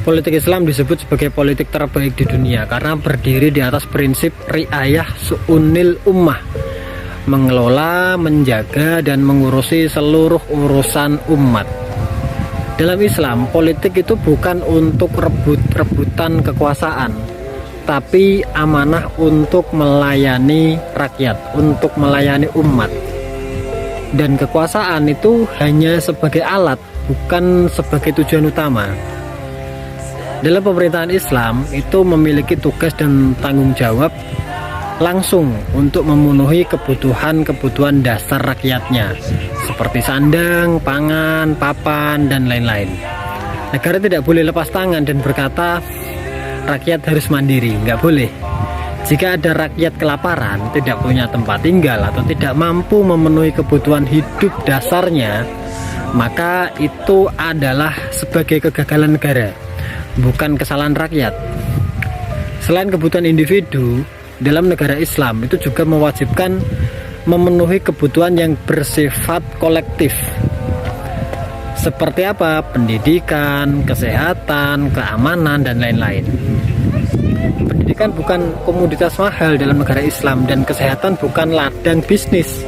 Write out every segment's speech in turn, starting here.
Politik Islam disebut sebagai politik terbaik di dunia karena berdiri di atas prinsip riayah su'unil ummah, mengelola, menjaga, dan mengurusi seluruh urusan umat. Dalam Islam, politik itu bukan untuk rebut-rebutan kekuasaan, tapi amanah untuk melayani rakyat, untuk melayani umat. Dan kekuasaan itu hanya sebagai alat, bukan sebagai tujuan utama. Dalam pemerintahan Islam itu memiliki tugas dan tanggung jawab langsung untuk memenuhi kebutuhan-kebutuhan dasar rakyatnya seperti sandang, pangan, papan, dan lain-lain. Negara tidak boleh lepas tangan dan berkata rakyat harus mandiri, nggak boleh. Jika ada rakyat kelaparan, tidak punya tempat tinggal atau tidak mampu memenuhi kebutuhan hidup dasarnya, maka itu adalah sebagai kegagalan negara, bukan kesalahan rakyat. Selain kebutuhan individu, dalam negara Islam itu juga mewajibkan memenuhi kebutuhan yang bersifat kolektif. Seperti apa? Pendidikan, kesehatan, keamanan, dan lain-lain. Pendidikan bukan komoditas mahal dalam negara Islam, dan kesehatan bukan ladang bisnis.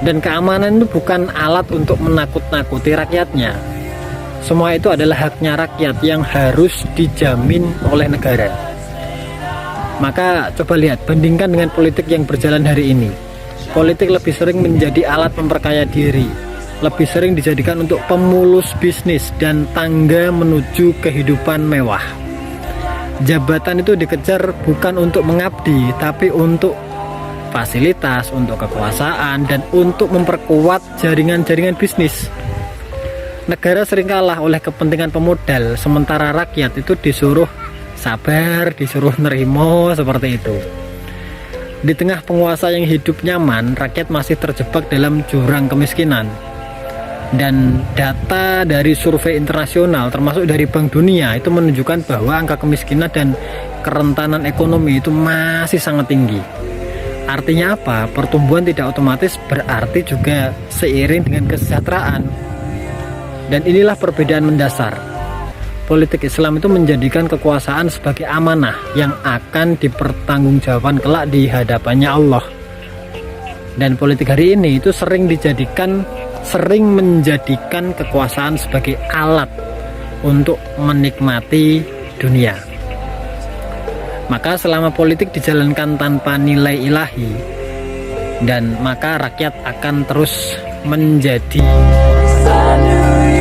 Dan keamanan itu bukan alat untuk menakut-nakuti rakyatnya. Semua itu adalah haknya rakyat yang harus dijamin oleh negara. Maka coba lihat, bandingkan dengan politik yang berjalan hari ini. Politik lebih sering menjadi alat memperkaya diri, lebih sering dijadikan untuk pemulus bisnis dan tangga menuju kehidupan mewah. Jabatan itu dikejar bukan untuk mengabdi, tapi untuk fasilitas, untuk kekuasaan, dan untuk memperkuat jaringan-jaringan bisnis. Negara sering kalah oleh kepentingan pemodal, sementara rakyat itu disuruh sabar, disuruh nerimo, seperti itu. Di tengah penguasa yang hidup nyaman, rakyat masih terjebak dalam jurang kemiskinan. Dan data dari survei internasional termasuk dari Bank Dunia itu menunjukkan bahwa angka kemiskinan dan kerentanan ekonomi itu masih sangat tinggi. Artinya apa? Pertumbuhan tidak otomatis berarti juga seiring dengan kesejahteraan. Dan inilah perbedaan mendasar. Politik Islam itu menjadikan kekuasaan sebagai amanah yang akan dipertanggungjawabkan kelak di hadapannya Allah. Dan politik hari ini itu sering menjadikan kekuasaan sebagai alat untuk menikmati dunia. Maka selama politik dijalankan tanpa nilai ilahi, dan maka rakyat akan terus menjadi